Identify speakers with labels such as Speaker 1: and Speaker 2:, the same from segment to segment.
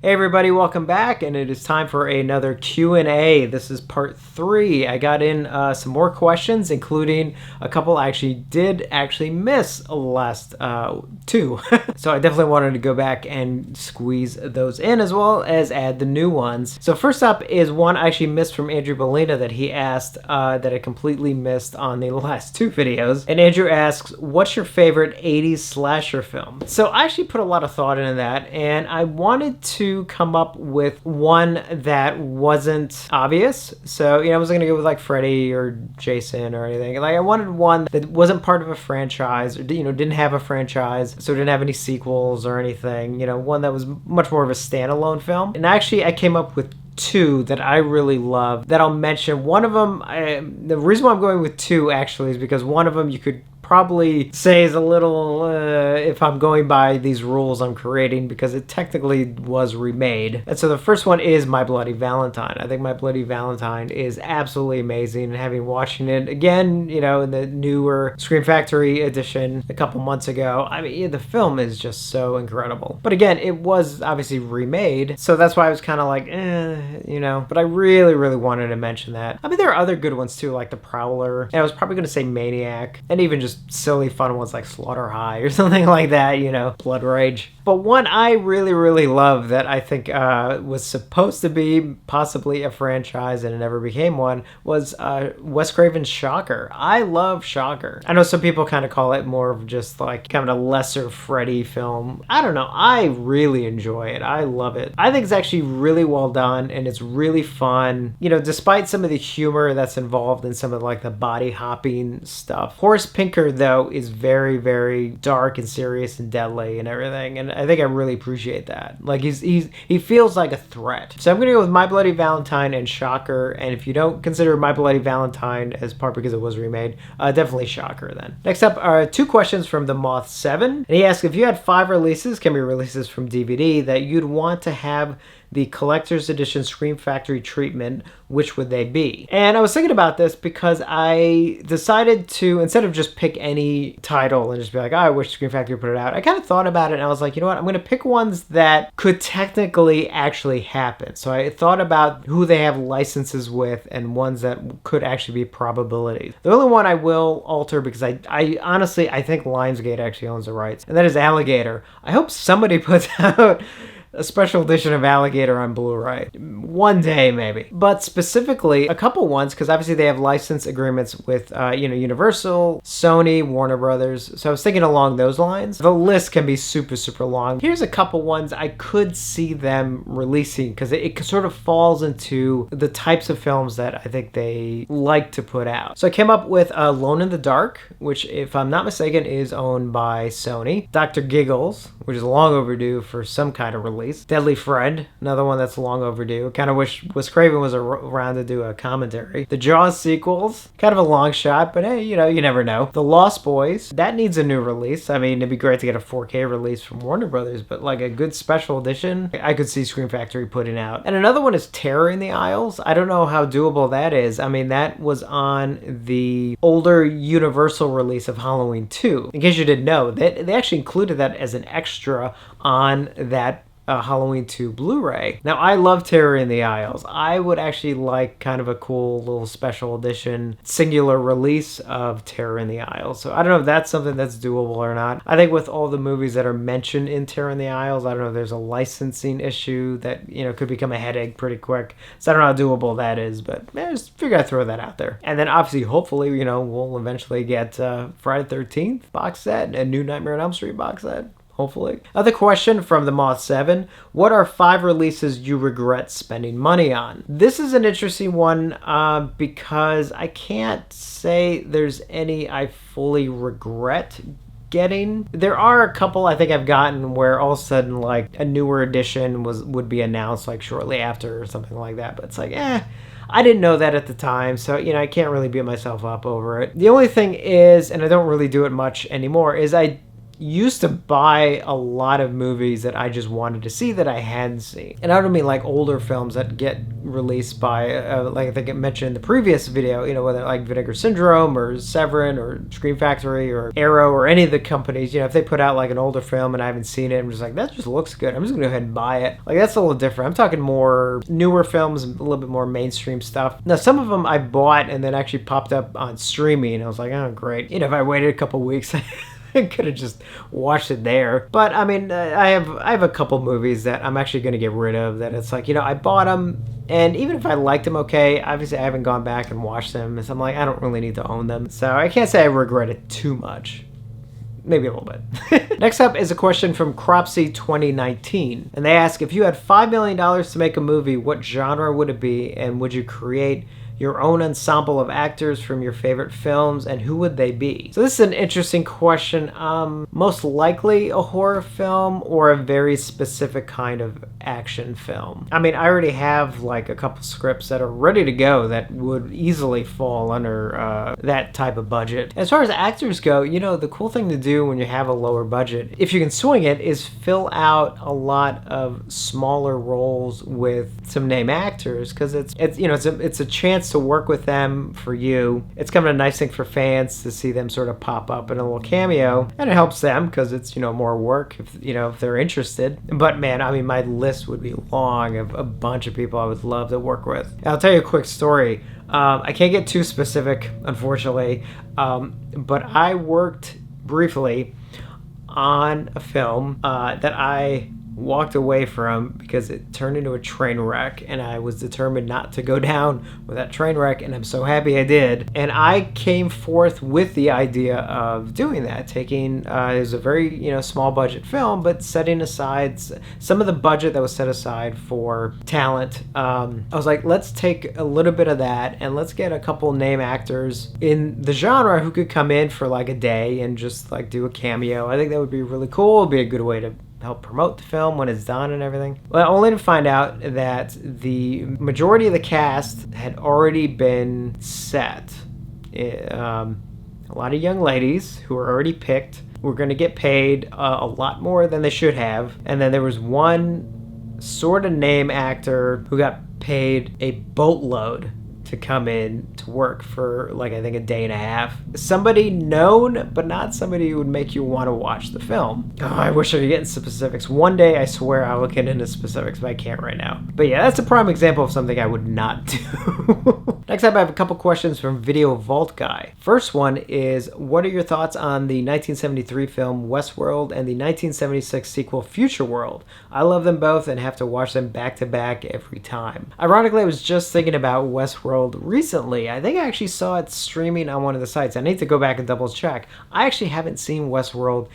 Speaker 1: Hey everybody, welcome back, and it is time for another Q&A. This is part 3. I got in some more questions, including a couple I did miss last 2. So I definitely wanted to go back and squeeze those in, as well as add the new ones. So first up is one I actually missed from Andrew Bellina that he asked that I completely missed on the last 2 videos. And Andrew asks, what's your favorite 80s slasher film? So I actually put a lot of thought into that, and I wanted to come up with one that wasn't obvious. So, I wasn't gonna go with like Freddy or Jason or anything. Like, I wanted one that wasn't part of a franchise, or didn't have a franchise, so it didn't have any sequels or anything. One that was much more of a standalone film. And actually, I came up with 2 that I really love that I'll mention. One of them, the reason why I'm going with 2 actually is because one of them you could probably say is a little, if I'm going by these rules I'm creating, because it technically was remade. And so the first one is My Bloody Valentine. I think My Bloody Valentine is absolutely amazing, and having watching it again, in the newer Scream Factory edition a couple months ago, I mean, the film is just so incredible. But again, it was obviously remade, so that's why I was kind of like, but I really, really wanted to mention that. I mean, there are other good ones too, like The Prowler, and I was probably going to say Maniac, and even just silly fun ones like Slaughter High or something like that, Blood Rage. But one I really, really love that I think was supposed to be possibly a franchise and it never became one was Wes Craven's Shocker. I love Shocker. I know some people kind of call it more of just like kind of a lesser Freddy film. I don't know. I really enjoy it. I love it. I think it's actually really well done, and it's really fun. Despite some of the humor that's involved in some of like the body hopping stuff. Horace Pinker, though, is very, very dark and serious and deadly and everything, and I think I really appreciate that. Like, he feels like a threat. So I'm gonna go with My Bloody Valentine and Shocker, and if you don't consider My Bloody Valentine as part because it was remade, definitely Shocker then. Next up are 2 questions from the Moth 7, and he asked, if you had 5 releases, can be releases from DVD, that you'd want to have the collector's edition Scream Factory treatment, which would they be? And I was thinking about this because I decided to, instead of just pick any title and just be like, oh, I wish Scream Factory put it out, I kind of thought about it, and I was like, you know what, I'm going to pick ones that could technically actually happen. So I thought about who they have licenses with and ones that could actually be probabilities. The only one I will alter, because I honestly, I think Lionsgate actually owns the rights, and that is Alligator. I hope somebody puts out a special edition of Alligator on Blu-ray. One day, maybe. But specifically, a couple ones, because obviously they have license agreements with, Universal, Sony, Warner Brothers. So I was thinking along those lines. The list can be super, super long. Here's a couple ones I could see them releasing, because it sort of falls into the types of films that I think they like to put out. So I came up with Alone in the Dark, which, if I'm not mistaken, is owned by Sony. Dr. Giggles, which is long overdue for some kind of release. Deadly Friend, another one that's long overdue. Kind of wish Wes Craven was around to do a commentary. The Jaws sequels, kind of a long shot, but hey, you never know. The Lost Boys, that needs a new release. I mean, it'd be great to get a 4K release from Warner Brothers, but like a good special edition, I could see Scream Factory putting out. And another one is Terror in the Aisles. I don't know how doable that is. I mean, that was on the older Universal release of Halloween 2. In case you didn't know, they actually included that as an extra on that Halloween 2 Blu-ray. Now, I love Terror in the Aisles. I would actually like kind of a cool little special edition singular release of Terror in the Aisles. So I don't know if that's something that's doable or not. I think with all the movies that are mentioned in Terror in the Aisles, I don't know if there's a licensing issue that, could become a headache pretty quick. So I don't know how doable that is, but just figure I'd throw that out there. And then obviously, hopefully, we'll eventually get Friday the 13th box set, a new Nightmare on Elm Street box set. Hopefully. Other question from the Moth 7. What are 5 releases you regret spending money on? This is an interesting one because I can't say there's any I fully regret getting. There are a couple I think I've gotten where all of a sudden like a newer edition would be announced like shortly after or something like that. But it's like, I didn't know that at the time, so, I can't really beat myself up over it. The only thing is, and I don't really do it much anymore, is I used to buy a lot of movies that I just wanted to see that I hadn't seen. And I don't mean like older films that get released by, like I think I mentioned in the previous video, whether like Vinegar Syndrome or Severin or Scream Factory or Arrow or any of the companies, if they put out like an older film and I haven't seen it, I'm just like, that just looks good, I'm just gonna go ahead and buy it. Like, that's a little different. I'm talking more newer films, a little bit more mainstream stuff. Now, some of them I bought and then actually popped up on streaming, and I was like, oh, great. If I waited a couple weeks, I could have just watched it there. But I mean, I have a couple movies that I'm actually going to get rid of, that it's like, I bought them, and even if I liked them okay, obviously I haven't gone back and watched them, so I'm like, I don't really need to own them. So I can't say I regret it too much. Maybe a little bit. Next up is a question from Cropsy 2019. And they ask, if you had $5 million to make a movie, what genre would it be? And would you create your own ensemble of actors from your favorite films, and who would they be? So this is an interesting question. Most likely a horror film or a very specific kind of action film. I mean, I already have like a couple scripts that are ready to go that would easily fall under that type of budget. As far as actors go, the cool thing to do when you have a lower budget, if you can swing it, is fill out a lot of smaller roles with some name actors, because it's a chance to work with them for you. It's kind of a nice thing for fans to see them sort of pop up in a little cameo, and it helps them because it's more work if they're interested. But man, I mean, my list would be long of a bunch of people I would love to work with. I'll tell you a quick story. I can't get too specific, unfortunately, but I worked briefly on a film that I walked away from because it turned into a train wreck, and I was determined not to go down with that train wreck, and I'm so happy I did. And I came forth with the idea of doing that, taking it was a very small budget film, but setting aside some of the budget that was set aside for talent. I was like, let's take a little bit of that and let's get a couple name actors in the genre who could come in for like a day and just like do a cameo. I think that would be really cool. It'd be a good way to help promote the film when it's done and everything. Well, only to find out that the majority of the cast had already been set. A lot of young ladies who were already picked were going to get paid a lot more than they should have. And then there was one sort of name actor who got paid a boatload to come in to work for like I think a day and a half. Somebody known, but not somebody who would make you want to watch the film. Oh, I wish I could get into specifics. One day I swear I will get into specifics, but I can't right now. But yeah, that's a prime example of something I would not do. Next up, I have a couple questions from Video Vault Guy. First one is, what are your thoughts on the 1973 film Westworld and the 1976 sequel Future World? I love them both and have to watch them back to back every time. Ironically, I was just thinking about Westworld recently. I think I actually saw it streaming on one of the sites. I need to go back and double check. I actually haven't seen Westworld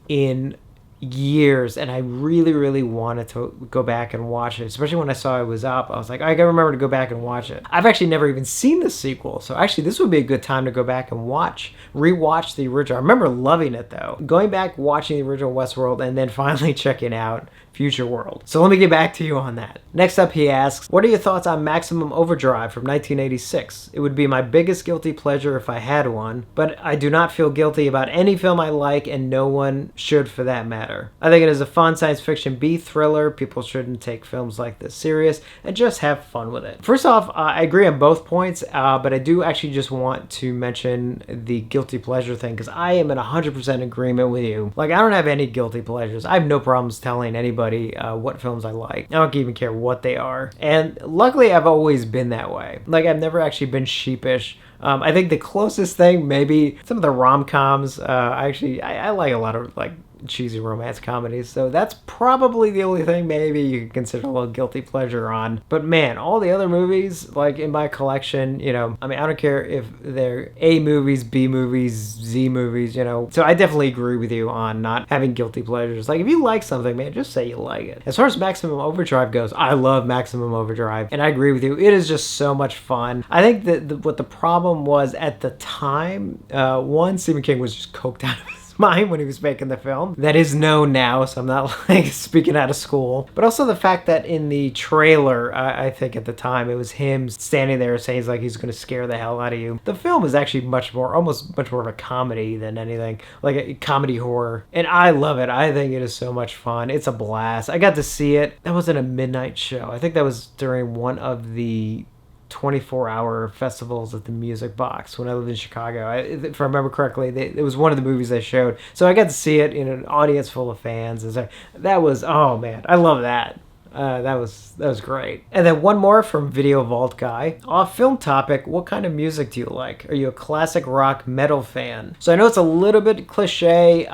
Speaker 1: in years, and I really, really wanted to go back and watch it, especially when I saw it was up. I was like, I gotta remember to go back and watch it. I've actually never even seen the sequel, so actually this would be a good time to go back and rewatch the original. I remember loving it though. Going back, watching the original Westworld, and then finally checking out Future World. So let me get back to you on that. Next up, he asks, what are your thoughts on Maximum Overdrive from 1986? It would be my biggest guilty pleasure if I had one, but I do not feel guilty about any film I like, and no one should for that matter. I think it is a fun science fiction B-thriller. People shouldn't take films like this serious and just have fun with it. First off, I agree on both points, but I do actually just want to mention the guilty pleasure thing, because I am in 100% agreement with you. Like, I don't have any guilty pleasures. I have no problems telling anybody what films I like. I don't even care what they are. And luckily, I've always been that way. Like, I've never actually been sheepish. I think the closest thing, maybe some of the rom-coms. I like a lot of like cheesy romance comedies, so that's probably the only thing maybe you could consider a little guilty pleasure on. But man, all the other movies like in my collection, I mean, I don't care if they're A movies, B movies, Z movies, so I definitely agree with you on not having guilty pleasures. Like, if you like something, man, just say you like it. As far as Maximum Overdrive goes, I love Maximum Overdrive, and I agree with you. It is just so much fun. I think that what the problem was at the time, one, Stephen King was just coked out of his mind when he was making the film. That is known now, so I'm not like speaking out of school. But also the fact that in the trailer, I think at the time, it was him standing there saying he's going to scare the hell out of you. The film is actually almost much more of a comedy than anything, like a comedy horror. And I love it. I think it is so much fun. It's a blast. I got to see it. That wasn't a midnight show. I think that was during one of the 24-hour festivals at the Music Box when I lived in Chicago. If I remember correctly, it was one of the movies they showed. So I got to see it in an audience full of fans. And so that was, oh man, I love that. That was great. And then one more from Video Vault Guy. Off film topic, what kind of music do you like? Are you a classic rock metal fan? So I know it's a little bit cliche,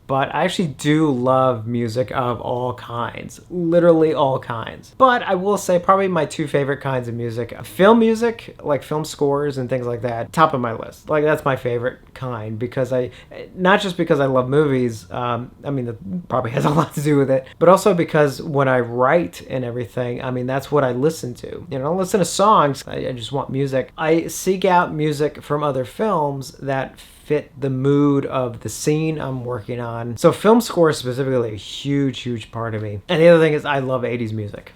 Speaker 1: but I actually do love music of all kinds. Literally all kinds. But I will say probably my two favorite kinds of music. Film music, like film scores and things like that, top of my list. Like that's my favorite kind because not just because I love movies, I mean that probably has a lot to do with it, but also because when I write and everything, I mean that's what I listen to. I don't listen to songs, I just want music. I seek out music from other films that fit the mood of the scene I'm working on. So film score is specifically a huge part of me. And the other thing is I love 80s music.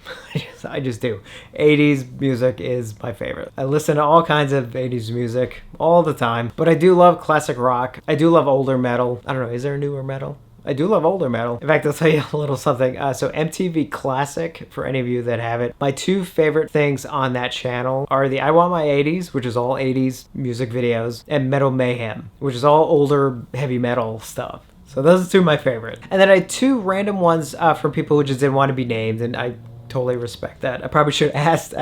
Speaker 1: I just do. 80s music is my favorite. I listen to all kinds of 80s music all the time, but I do love classic rock. I do love older metal. I don't know, is there a newer metal? I do love older metal. In fact, I'll tell you a little something. So MTV Classic, for any of you that have it, my two favorite things on that channel are the I Want My 80s, which is all 80s music videos, and Metal Mayhem, which is all older heavy metal stuff. So those are two of my favorite. And then I had two random ones from people who just didn't want to be named, and I totally respect that. I probably should ask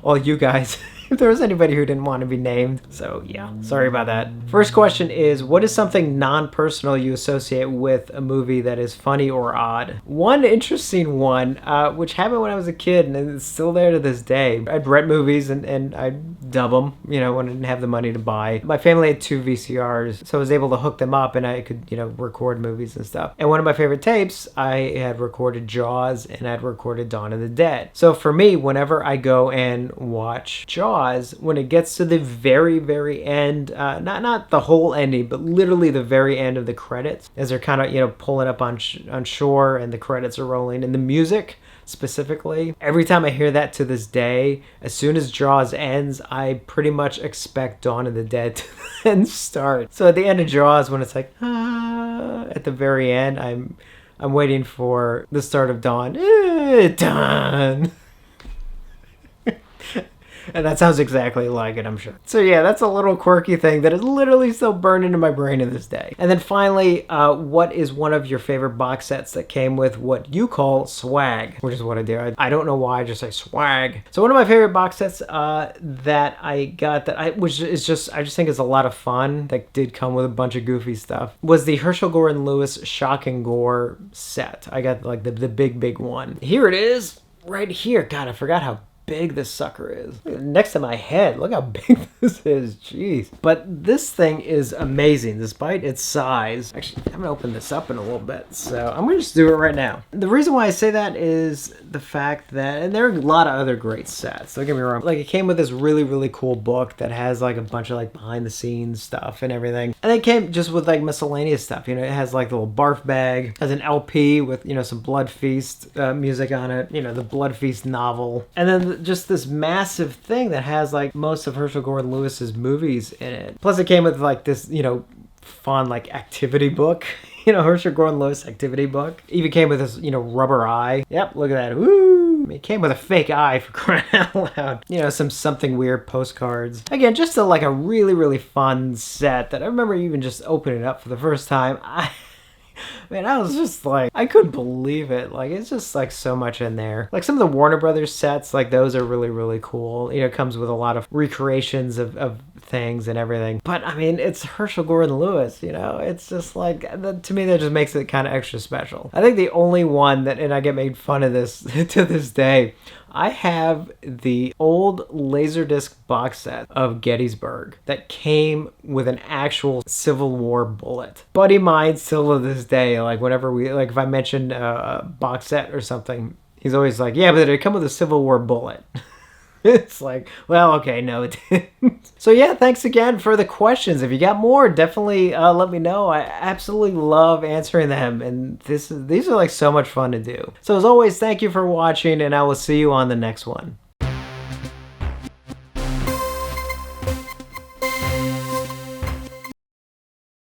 Speaker 1: all you guys if there was anybody who didn't want to be named. So yeah, sorry about that. First question is, what is something non-personal you associate with a movie that is funny or odd? One interesting one, which happened when I was a kid and it's still there to this day. I'd rent movies and I'd dub them, when I didn't have the money to buy. My family had 2 VCRs, so I was able to hook them up and I could, record movies and stuff. And one of my favorite tapes, I had recorded Jaws and I'd recorded Dawn of the Dead. So for me, whenever I go and watch Jaws, when it gets to the very end, not the whole ending, but literally the very end of the credits, as they're kind of pulling up on shore and the credits are rolling, and the music specifically, every time I hear that to this day, as soon as Jaws ends, I pretty much expect Dawn of the Dead to then start. So at the end of Jaws, when it's like at the very end, I'm waiting for the start of Dawn. Dawn. And that sounds exactly like it, I'm sure. So yeah, that's a little quirky thing that is literally still burned into my brain to this day. And then finally, what is one of your favorite box sets that came with what you call swag? Which is what I do. I don't know why I just say swag. So one of my favorite box sets that I got I just think is a lot of fun, that did come with a bunch of goofy stuff, was the Herschel Gordon Lewis Shock and Gore set. I got like the big one. Here it is, right here. God, I forgot how big this sucker is. Next to my head. Look how big this is. Jeez. But this thing is amazing despite its size. Actually, I'm gonna open this up in a little bit, so I'm gonna just do it right now. The reason why I say that is the fact that, and there are a lot of other great sets, don't get me wrong, like it came with this really cool book that has like a bunch of like behind the scenes stuff and everything, and it came just with like miscellaneous stuff. It has like the little barf bag, has an LP with some Blood Feast music on it, the Blood Feast novel, and then just this massive thing that has like most of Herschel Gordon Lewis's movies in it. Plus it came with like this, fun like activity book, Herschel Gordon Lewis activity book. It even came with this, rubber eye. Yep, look at that. Woo! It came with a fake eye, for crying out loud. Something weird postcards. Again, just like a really fun set that I remember even just opening it up for the first time. Man, I was just like, I couldn't believe it. Like, it's just like so much in there. Like some of the Warner Brothers sets, like those are really cool. It comes with a lot of recreations of things and everything. But I mean, it's Herschel Gordon Lewis, it's just like, to me, that just makes it kind of extra special. I think the only one that, and I get made fun of this to this day, I have the old Laserdisc box set of Gettysburg that came with an actual Civil War bullet. Buddy mine still to this day, like whenever if I mention a box set or something, he's always like, yeah, but did it come with a Civil War bullet? It's like, well, okay, no, it didn't. So yeah, thanks again for the questions. If you got more, definitely let me know. I absolutely love answering them, and these are like so much fun to do. So as always, thank you for watching, and I will see you on the next one.